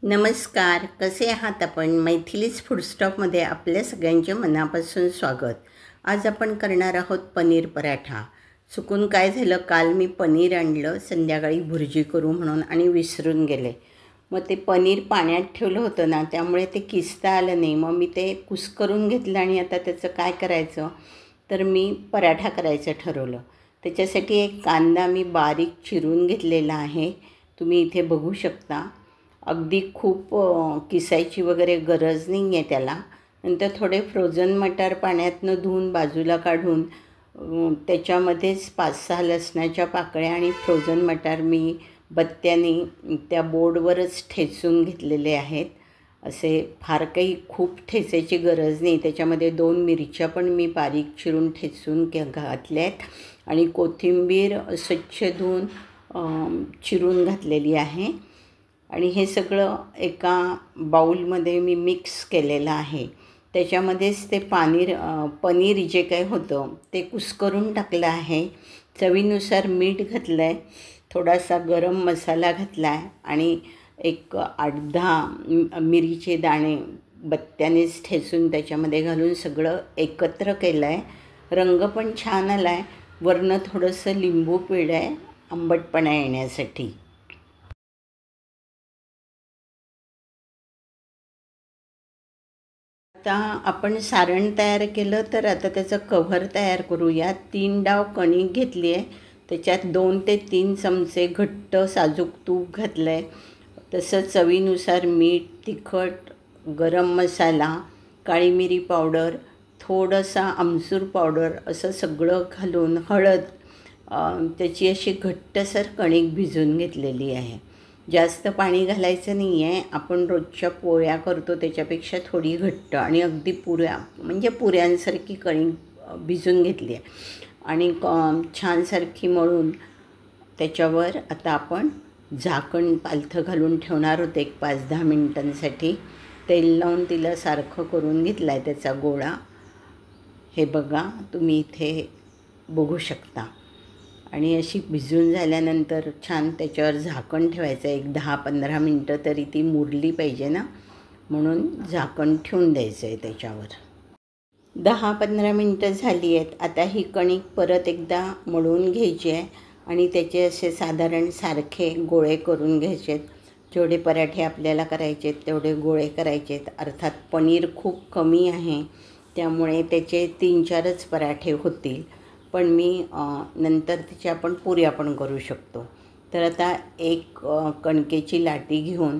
नमस्कार, कसे आहात आपण? मैथिलीज फूडस्टॉपमध्ये आपल्या सगळ्यांचे मनापासून स्वागत. आज आपण करणार आहोत पनीर पराठा. चुकून काय झालं, काल मी पनीर आणलं संध्याकाळी भुर्जी करू म्हणून आणि विसरून गेले. मग ते पनीर पाण्यात ठेवलं होतं ना, त्यामुळे ते किसता आलं नाही. मग मी ते कुस्करून घेतलं आणि आता त्याचं काय करायचं, तर मी पराठा करायचं ठरवलं. त्याच्यासाठी एक कांदा मी बारीक चिरून घेतलेला आहे, तुम्ही इथे बघू शकता. अगदी खूप किसायची वगैरे गरज नाही आहे त्याला. नंतर थोडे फ्रोझन मटार पाण्यातनं धुवून बाजूला काढून त्याच्यामध्येच 5-6 लसणाच्या पाकळ्या आणि फ्रोझन मटार मी बत्त्याने त्या बोर्डवरच ठेचून घेतलेले आहेत. असे फार काही खूप ठेचायची गरज नाही. त्याच्यामध्ये 2 मिरच्या पण मी बारीक चिरून ठेचून घातल्या आहेत आणि कोथिंबीर स्वच्छ धुवून चिरून घातलेली आहे. आणि हे सगळं एका बाऊलमध्ये मी मिक्स केलेलं आहे. त्याच्यामध्येच ते पनीर जे काही होतं ते कुस्करून टाकलं आहे. चवीनुसार मीठ घातलं आहे, थोडासा गरम मसाला घातला आहे आणि एक 8-10 मिरीचे दाणे बत्त्यानेच ठेचून त्याच्यामध्ये घालून सगळं एकत्र केलं आहे. रंग पण छान आला आहे. वरनं थोडंसं लिंबू पिळलं आहे आंबटपणा येण्यासाठी. आता आपण सारण तयार केलं, तर आता त्याचं कव्हर तयार करूया. 3 डाव कणिक घेतली आहे, त्याच्यात 2 ते 3 चमचे घट्ट साजूक तूप घातलं आहे. तसं चवीनुसार मीठ, तिखट, गरम मसाला, काळी मिरी पावडर, थोडासा आमचूर पावडर असं सगळं घालून हळद, त्याची अशी घट्टसर कणिक भिजवून घेतलेली आहे. जास्त पाणी घालायचं नाही आहे. आपण रोजच्या पोळ्या करतो त्याच्यापेक्षा थोडी घट्ट आणि अगदी म्हणजे पुऱ्यांसारखी कणिक भिजून घेतली आहे आणि छानसारखी मळून त्याच्यावर आता आपण झाकण पालथं घालून ठेवणार होते एक 5-10 मिनिटांसाठी. तेल लावून तिला सारखं करून घेतलं आहे त्याचा गोळा. हे बघा, तुम्ही इथे बघू शकता. आणि अशी भिजून झाल्यानंतर छान त्याच्यावर झाकण ठेवायचं. एक 10-15 मिनटं तरी ती मुरली पाहिजे ना, म्हणून झाकण ठेवून द्यायचं आहे त्याच्यावर. 10-15 मिनटं झाली आहेत. आता ही कणिक परत एकदा मळून घ्यायची आहे आणि त्याचे असे साधारण सारखे गोळे करून घ्यायचे आहेत. जेवढे पराठे आपल्याला करायचे आहेत तेवढे गोळे करायचे आहेत. अर्थात पनीर खूप कमी आहे, त्यामुळे त्याचे 3-4च पराठे होतील. पण मी नंतर त्याची आपण पुऱ्या पण करू शकतो. तर आता एक कणकेची लाटी घेऊन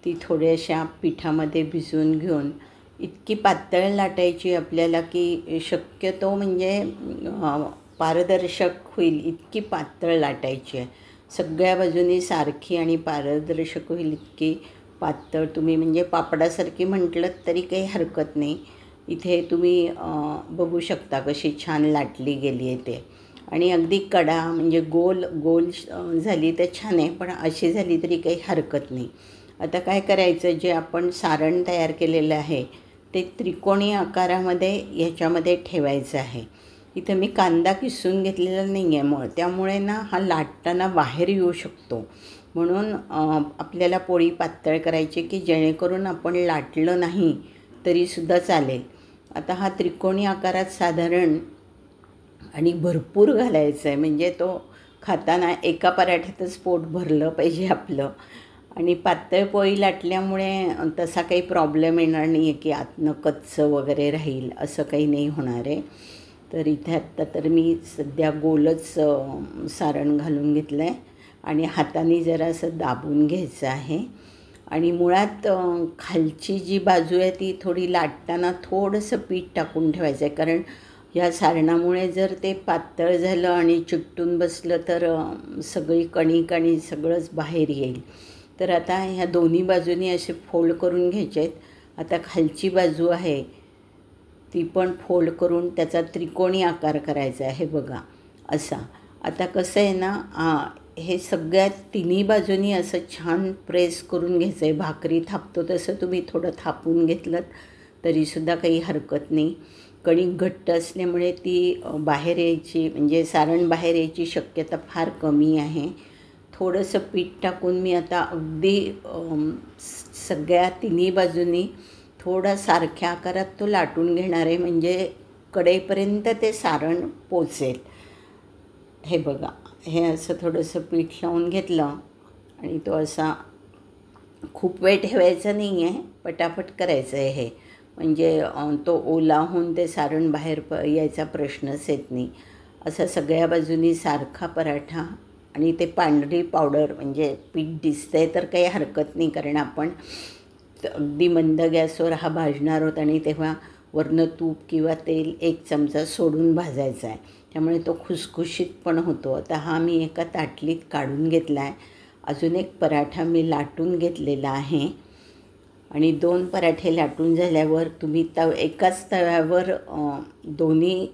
ती थोड्याशा पिठामध्ये भिजवून घेऊन इतकी पातळ लाटायची आपल्याला की शक्यतो म्हणजे पारदर्शक होईल इतकी पातळ लाटायची आहे. सगळ्या बाजूनी सारखी आणि पारदर्शक होईल इतकी पातळ. तुम्ही म्हणजे पापडासारखी म्हटलं तरी काही हरकत नाही. इथे तुम्ही बघू शकता कशी छान लाटली गेली आहे ते. आणि अगदी कडा म्हणजे गोल गोल झाली तर छान आहे, पण अशी झाली तरी काही हरकत नाही. आता काय करायचं, जे आपण सारण तयार केलेलं आहे ते त्रिकोणी आकारामध्ये ह्याच्यामध्ये ठेवायचं आहे. इथं मी कांदा किसून घेतलेला नाही आहे, त्यामुळे ना हा लाटताना बाहेर येऊ शकतो. म्हणून आपल्याला पोळी पातळ करायची की जेणेकरून आपण लाटलं नाही तरीसुद्धा चालेल. आता हा त्रिकोणी आकारात साधारण आणि भरपूर घालायचं आहे, म्हणजे तो खाताना एका पराठ्यातच पोट भरलं पाहिजे आपलं. आणि पातळ पोळी लाटल्यामुळे तसा काही प्रॉब्लेम येणार नाही आहे की आतनं कच्चं वगैरे राहील, असं काही नाही होणार आहे. तर इथे आत्ता तर मी सध्या गोलच सारण घालून घेतलं आहे आणि हाताने जरासं दाबून घ्यायचं आहे. आणि मुळात खालची जी बाजू आहे ती थोडी लाटताना थोडंसं पीठ टाकून ठेवायचं आहे, कारण ह्या सारणामुळे जर ते पातळ झालं आणि चिकटून बसलं तर सगळी कणिक आणि सगळंच बाहेर येईल. तर आता ह्या दोन्ही बाजूनी असे फोल्ड करून घ्यायचे आहेत. आता खालची बाजू आहे ती पण फोल्ड करून त्याचा त्रिकोणी आकार करायचा आहे बघा असा. आता कसं आहे ना, हे सगळ्यात तिन्ही बाजूनी असं छान प्रेस करून घ्यायचं आहे. भाकरी थापतो तसं तुम्ही थोडं थापून घेतलं तरीसुद्धा काही हरकत नाही. कणिक घट्ट असल्यामुळे ती बाहेर यायची म्हणजे सारण बाहेर यायची शक्यता फार कमी आहे. थोडंसं पीठ टाकून मी आता अगदी सगळ्या तिन्ही बाजूनी थोडा सारख्या आकारात तो लाटून घेणार आहे, म्हणजे कडेपर्यंत ते सारण पोचेल. हे बघा, हे असं थोडंसं पीठ लावून घेतलं आणि तो असा खूप वेळ ठेवायचा नाही आहे, पटापट करायचं आहे हे, म्हणजे तो ओला होऊन ते सारण बाहेर यायचा प्रश्नच येत नाही. असा सगळ्या बाजूनी सारखा पराठा, आणि ते पांढरी पावडर म्हणजे पीठ दिसतंय तर काही हरकत नाही, कारण आपण अगदी मंद गॅसवर हा भाजणार आहोत आणि तेव्हा वरनं तूप किंवा तेल 1 चमचा सोडून भाजायचा आहे, त्यामुळे तो खुसखुशीत पण होतो. आता हा मी एका ताटलीत काढून घेतला आहे. अजून एक पराठा मी लाटून घेतलेला आहे आणि 2 पराठे लाटून झाल्यावर तुम्ही एकाच तव्यावर दोन्ही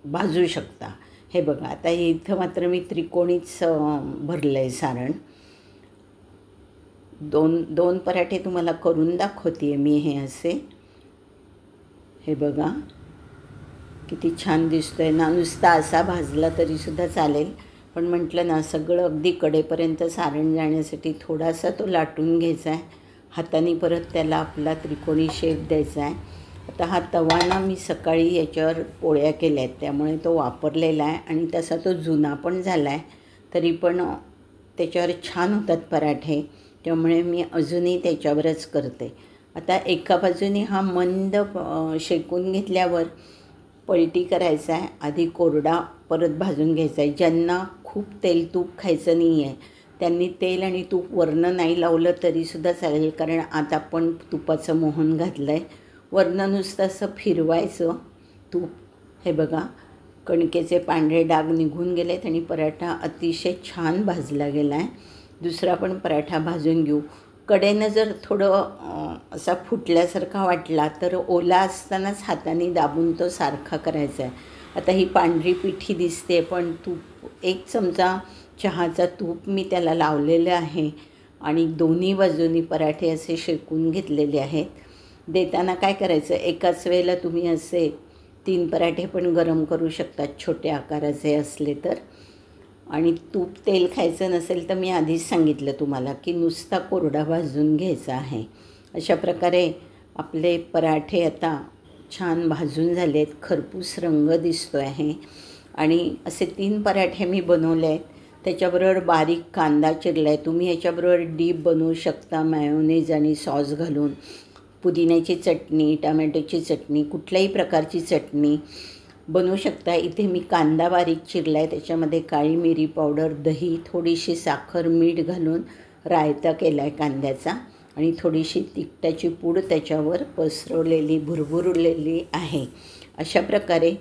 भाजू शकता. हे बघा, आता इथं मात्र मी त्रिकोणीच भरलं आहे सारण. 2 पराठे तुम्हाला करून दाखवते आहे मी हे असे. हे बघा किती छान दिसतोय ना. नुसता असा भाजला तरीसुद्धा चालेल, पण म्हटलं ना सगळं अगदी कडेपर्यंत सारण जाण्यासाठी थोडासा तो लाटून घ्यायचा आहे. हाताने परत त्याला आपला त्रिकोणी शेप द्यायचा आहे. आता हा तवा ना मी सकाळी याच्यावर पोळ्या केल्या आहेत, त्यामुळे तो वापरलेला आहे आणि तसा तो जुना पण झाला आहे, तरी पण त्याच्यावर छान होतात पराठे, त्यामुळे मी अजूनही त्याच्यावरच करते. आता एका बाजूने हा मंद शेकून घेतल्यावर पलटी करायचा आहे. आधी कोरडा परत भाजून घ्यायचा आहे. ज्यांना खूप तेल तूप खायचं नाही आहे त्यांनी तेल आणि तूप वरनं नाही लावलं तरीसुद्धा चालेल, कारण आता आपण तुपाचं मोहन घातलं आहे. वरनं नुसतं असं फिरवायचं तूप. हे बघा, कणकेचे पांढरे डाग निघून गेलेत आणि पराठा अतिशय छान भाजला गेला आहे. दुसरा पण पराठा भाजून घेऊ. कडेनं जर थोडं असा फुटल्यासारखा वाटला तर ओला असतानाच हाताने दाबून तो सारखा करायचा आहे. आता ही पांढरी पिठी दिसते, पण तूप 1 चमचा चहाचा तूप मी त्याला लावलेलं आहे आणि दोन्ही बाजूनी पराठे असे शेकून घेतलेले आहेत. देताना काय करायचं, एकाच वेळेला तुम्ही असे 3 पराठे पण गरम करू शकतात छोट्या आकाराचे असले तर. आणि तूप तेल खायचं नसेल तर मी आधीच सांगितलं तुम्हाला की नुसता कोरडा भाजून घ्यायचा आहे. अशा प्रकारे आपले पराठे आता छान भाजून झाले आहेत, खरपूस रंग दिसतो आहे. आणि असे 3 पराठे मी बनवले आहेत. त्याच्याबरोबर बारीक कांदा चिरला आहे. तुम्ही ह्याच्याबरोबर डीप बनवू शकता मेयोनेज आणि सॉस घालून. पुदिन्याची चटणी, टमॅटोची चटणी, कुठल्याही प्रकारची चटणी बनवू शकता. इथे मी कांदा बारीक चिरला आहे, त्याच्यामध्ये काळी मिरी पावडर, दही, थोडीशी साखर, मीठ घालून रायता केला आहे कांद्याचा आणि थोडीशी तिखटाची पूड त्याच्यावर पसरवलेली भुरभुरलेली आहे. अशा प्रकारे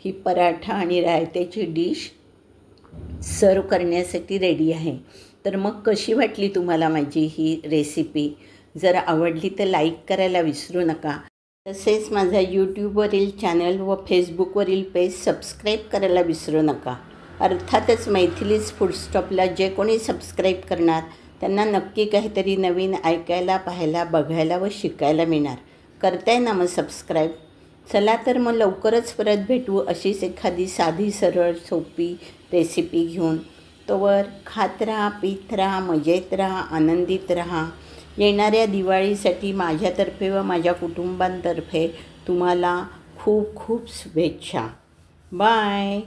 ही पराठा आणि रायत्याची डिश सर्व करण्यासाठी रेडी आहे. तर मग कशी वाटली तुम्हाला माझी ही रेसिपी? जर आवडली तर लाईक करायला विसरू नका. तसेच माझा यूट्यूबवरील चॅनल व फेसबुकवरील पेज सबस्क्राईब करायला विसरू नका. अर्थातच मैथिलीज फूडस्टॉपला जे कोणी सबस्क्राईब करणार त्यांना नक्की काहीतरी नवीन ऐकायला, पाहायला, बघायला व शिकायला मिळणार. करताय ना मग सबस्क्राईब? चला तर मग लवकरच परत भेटू अशीच एखादी साधी सरळ सोपी रेसिपी घेऊन. तोवर खात राहा, पीत राहा, मजेत राहा, आनंदित राहा. येणाऱ्या दिवाळीसाठी माझ्यातर्फे व माझ्या कुटुंबांतर्फे तुम्हाला खूप खूप शुभेच्छा. बाय.